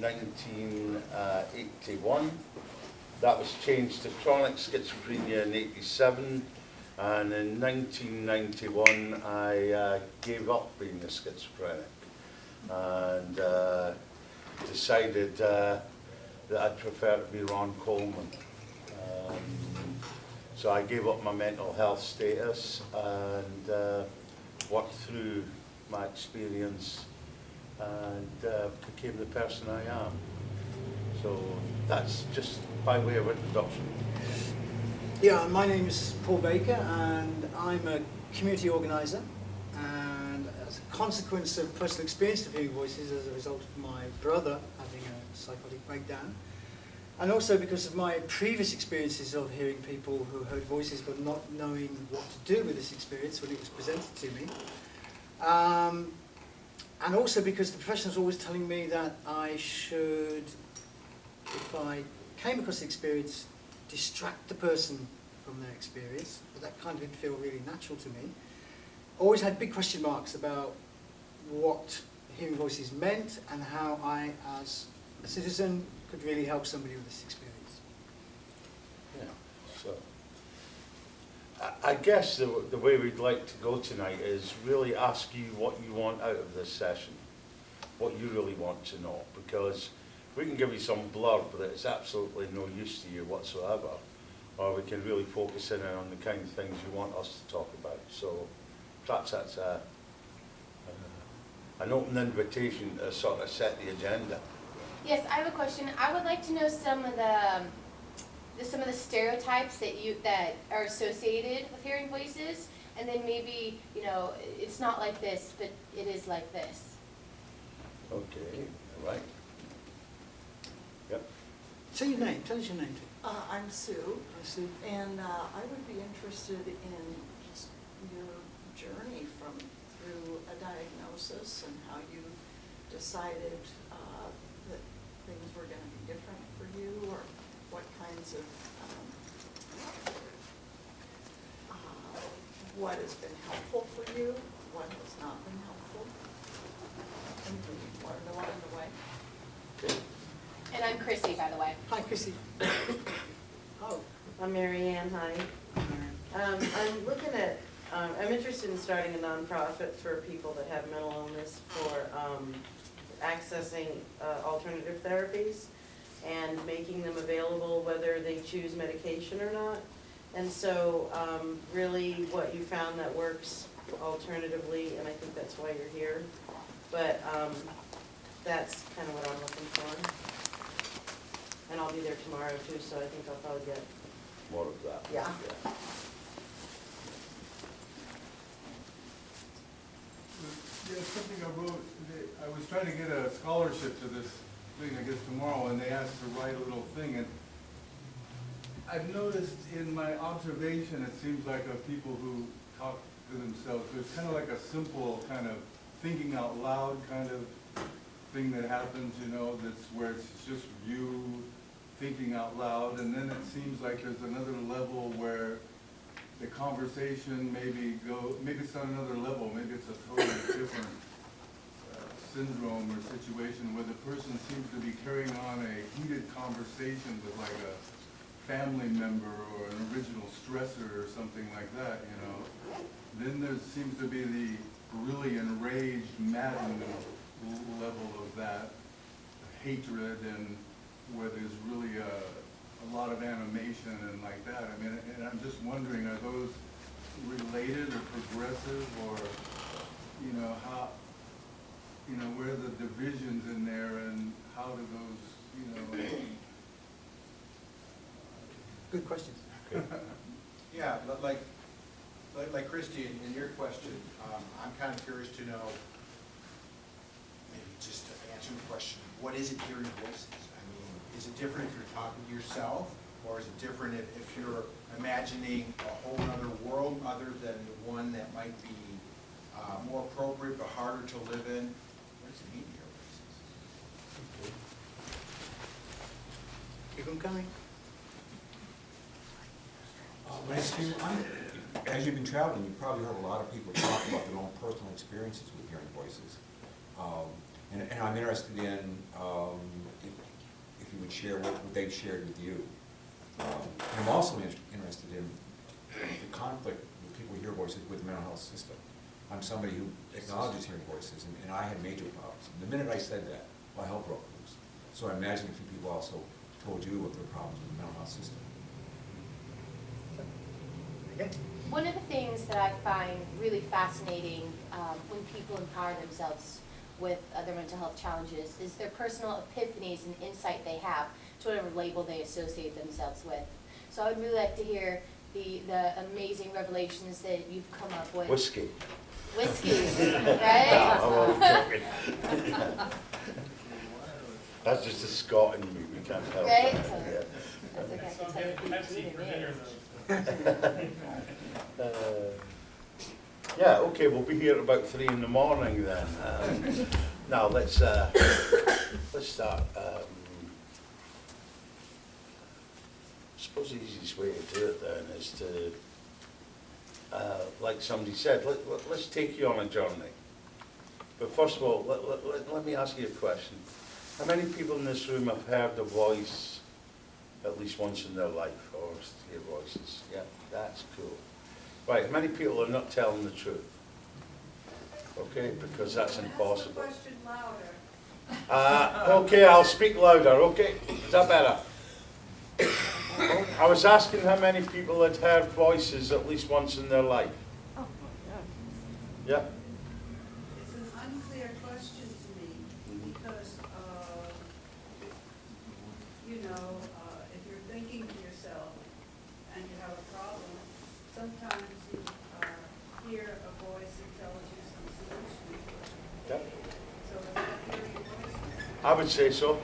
1981. That was changed to chronic schizophrenia in '87, and in 1991 I gave up being a schizophrenic and decided that I'd prefer to be Ron Coleman. So I gave up my mental health status and worked through my experience and became the person I am. So that's just by way of introduction. Yeah, my name is Paul Baker and I'm a community organizer, and as a consequence of personal experience of hearing voices as a result of my brother having a psychotic breakdown, and also because of my previous experiences of hearing people who heard voices but not knowing what to do with this experience when it was presented to me. And also because the professionals were always telling me that I should, if I came across the experience, distract the person from their experience, but that kind of didn't feel really natural to me. Always had big question marks about what hearing voices meant and how I, as a citizen, could really help somebody with this experience. Yeah, so I guess the way we'd like to go tonight is really ask you what you want out of this session, what you really want to know, because we can give you some blurb that it's absolutely no use to you whatsoever, or we can really focus in on the kind of things you want us to talk about. So perhaps that's an open invitation to sort of set the agenda. Yes, I have a question. I would like to know some of the stereotypes that are associated with hearing voices, and then maybe, it's not like this, but it is like this. Okay, all right. Yep. Say your name. Tell us your name, too. I'm Sue. Hi, Sue. And I would be interested in just your journey through a diagnosis and how you decided that things were going to be different for you, or what kinds of what has been helpful for you, what has not been helpful. Anything you want to know along the way? And I'm Chrissy, by the way. Hi, Chrissy. Oh. I'm Mary Ann, hi. I'm looking at, I'm interested in starting a nonprofit for people that have mental illness for accessing alternative therapies and making them available whether they choose medication or not. And so really what you found that works alternatively, and I think that's why you're here, but that's kind of what I'm looking for. And I'll be there tomorrow too, so I think I'll probably get More of that. Yeah. Yeah, something I wrote, I was trying to get a scholarship to this thing, I guess tomorrow, and they asked to write a little thing, and I've noticed in my observation, it seems like of people who talk to themselves, there's kind of like a simple kind of thinking out loud kind of thing that happens, that's where it's just you thinking out loud, and then it seems like there's another level where the conversation maybe it's not another level, maybe it's a totally different syndrome or situation where the person seems to be carrying on a heated conversation with like a family member or an original stressor or something like that, Then there seems to be the really enraged, maddened level of that hatred, and where there's really a lot of animation and like that. I mean, and I'm just wondering, are those related or progressive, or, how, where are the divisions in there, and how do those, Good question. Yeah, like Christy, in your question, I'm kind of curious to know, maybe just to answer the question, what is it hearing voices? I mean, is it different if you're talking to yourself, or is it different if you're imagining a whole other world other than the one that might be more appropriate but harder to live in? What does it mean to hear voices? Keep them coming. As you've been traveling, you've probably heard a lot of people talk about their own personal experiences with hearing voices. And I'm interested in share what they've shared with you. And I'm also interested in the conflict with people who hear voices with the mental health system. I'm somebody who acknowledges hearing voices, and I had major problems. And the minute I said that, my health broke loose. So I imagine a few people also told you what their problems with the mental health system. Okay. One of the things that I find really fascinating when people empower themselves with their mental health challenges is their personal epiphanies and insight they have to whatever label they associate themselves with. So I would really like to hear the amazing revelations that you've come up with. Whiskey. Whiskey, No, right? I'm only joking. That's just a Scot in me, we can't help Right? that. So, Yeah. that's okay, I So can tell you get Pepsi who for it dinner is. though. Yeah, okay, we'll be here at about 3 in the morning then. Now, let's start. I suppose the easiest way to do it then is to, like somebody said, let's take you on a journey. But first of all, let me ask you a question. How many people in this room have heard a voice at least once in their life, or hear voices? Yeah, that's cool. Right, how many people are not telling the truth? Okay, because that's impossible. Ask the question louder. Okay, I'll speak louder, okay? Is that better? I was asking how many people had heard voices at least once in their life. Yeah? It's an unclear question to me because, if you're thinking to yourself and you have a problem, sometimes you hear a voice that tells you some solution. Yeah. So is that hearing voices? I would say so.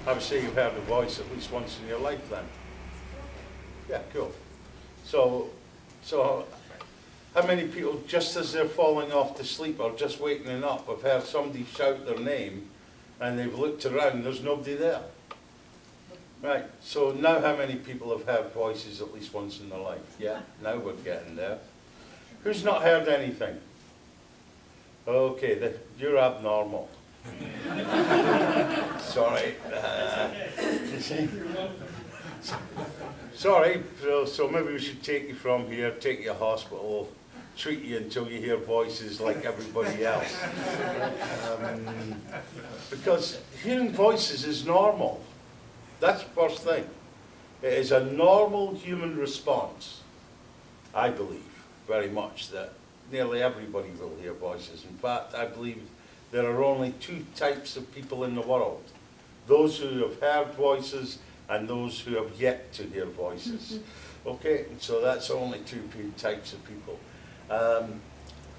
I would say you've heard a voice at least once in your life then. Yeah, cool. So how many people, just as they're falling off to sleep or just waking up, have heard somebody shout their name and they've looked around, there's nobody there? Right, so now how many people have heard voices at least once in their life? Yeah, now we're getting there. Who's not heard anything? Okay, you're abnormal. Sorry. Sorry, so maybe we should take you from here, take you to hospital, treat you until you hear voices like everybody else. Because hearing voices is normal. That's the first thing. It is a normal human response, I believe, very much, that nearly everybody will hear voices. In fact, I believe there are only 2 types of people in the world. Those who have heard voices and those who have yet to hear voices. Okay, so that's only 2 types of people.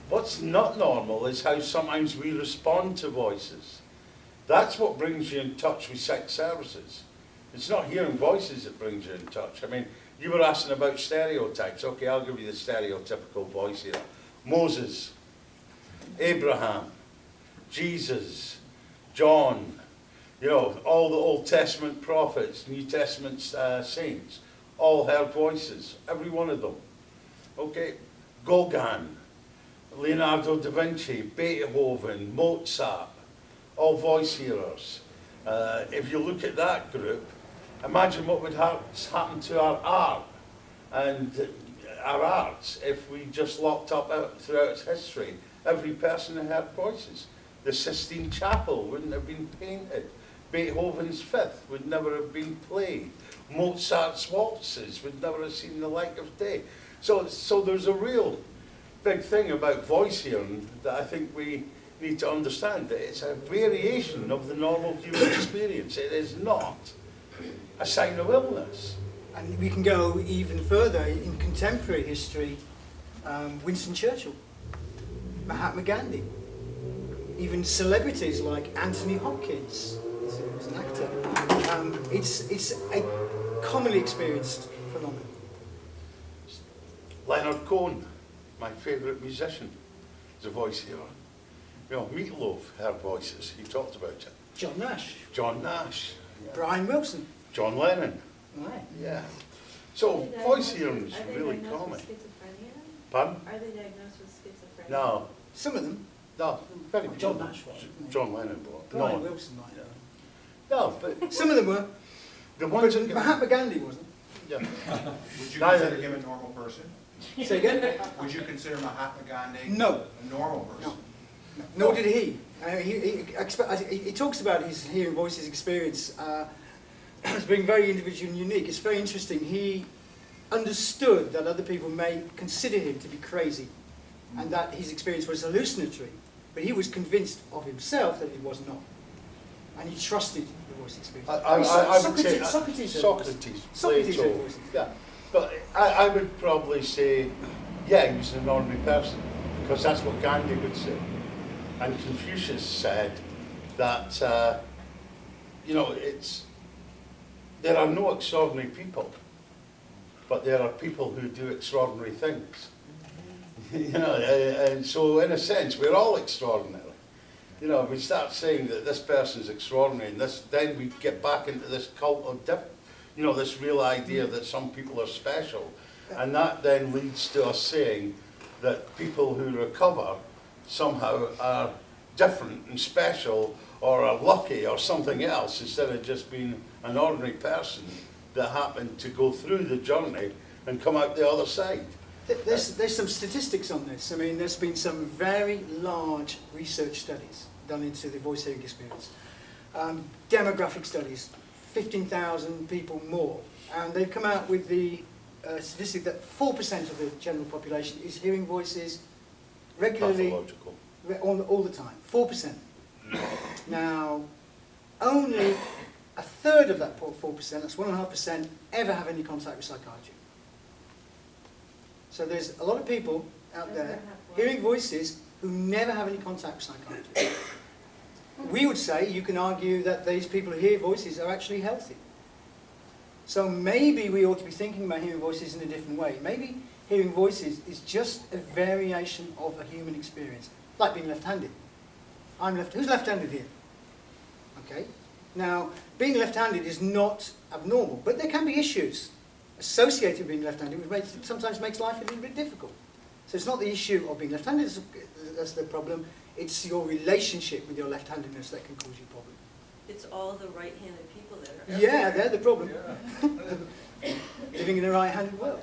What's not normal is how sometimes we respond to voices. That's what brings you in touch with sex services. It's not hearing voices that brings you in touch. I mean, you were asking about stereotypes. Okay, I'll give you the stereotypical voice here. Moses, Abraham, Jesus, John, all the Old Testament prophets, New Testament saints, all heard voices, every one of them. Okay, Gauguin, Leonardo da Vinci, Beethoven, Mozart, all voice hearers. If you look at that group, imagine what would happen to our art and our arts if we just locked up throughout its history. Every person had heard voices. The Sistine Chapel wouldn't have been painted. Beethoven's Fifth would never have been played. Mozart's waltzes would never have seen the light of day. So there's a real big thing about voice hearing that I think we need to understand, that it's a variation of the normal human experience. It is not a sign of illness. And we can go even further in contemporary history. Winston Churchill, Mahatma Gandhi, even celebrities like Anthony Hopkins, who's an actor. It's a commonly experienced phenomenon. Leonard Cohen, my favourite musician, is a voice hearer. Meatloaf heard voices. He talked about it. John Nash, John Nash. Yeah. Brian Wilson. John Lennon. Right. Yeah. So Are they voice diagnosed hearing with- is are they really diagnosed common. with schizophrenia? Pardon? Are they diagnosed with schizophrenia? No. Some of them. No. Very John Nash was, wasn't he? John Lennon was. Brian No. Wilson might Yeah. No, but Some of them were, the ones but that Mahatma Gandhi wasn't. yeah. Would you Neither- consider him a normal person? Say again? Would you consider Mahatma Gandhi? No. A normal person? Nor did he. He talks about his hearing voices experience as being very individual and unique. It's very interesting. He understood that other people may consider him to be crazy and that his experience was hallucinatory, but he was convinced of himself that it was not. And he trusted the voice experience. I would say Socrates, Plato. had voices. Yeah, but I would probably say, yeah, he was an ordinary person, because that's what Gandhi would say. And Confucius said that, there are no extraordinary people, but there are people who do extraordinary things. And so in a sense, we're all extraordinary. We start saying that this person's extraordinary, and then we get back into this cult of this real idea that some people are special. And that then leads to us saying that people who recover somehow are different and special, or are lucky, or something else, instead of just being an ordinary person that happened to go through the journey and come out the other side. There's some statistics on this. I mean, there's been some very large research studies done into the voice hearing experience. Demographic studies, 15,000 people more. And they've come out with the statistic that 4% of the general population is hearing voices regularly, Pathological. all the time. 4%. Now, only a third of that 4%, that's 1.5%, ever have any contact with psychiatry. So there's a lot of people out there hearing voices who never have any contact with psychiatry. We would say, you can argue that these people who hear voices are actually healthy. So maybe we ought to be thinking about hearing voices in a different way. Maybe hearing voices is just a variation of a human experience, like being left-handed. Who's left-handed here? Okay. Now, being left-handed is not abnormal, but there can be issues associated with being left-handed, which sometimes makes life a little bit difficult. So it's not the issue of being left-handed that's the problem, it's your relationship with your left-handedness that can cause you problems. It's all the right-handed people that are. Yeah, they're the problem. Living in a right-handed world.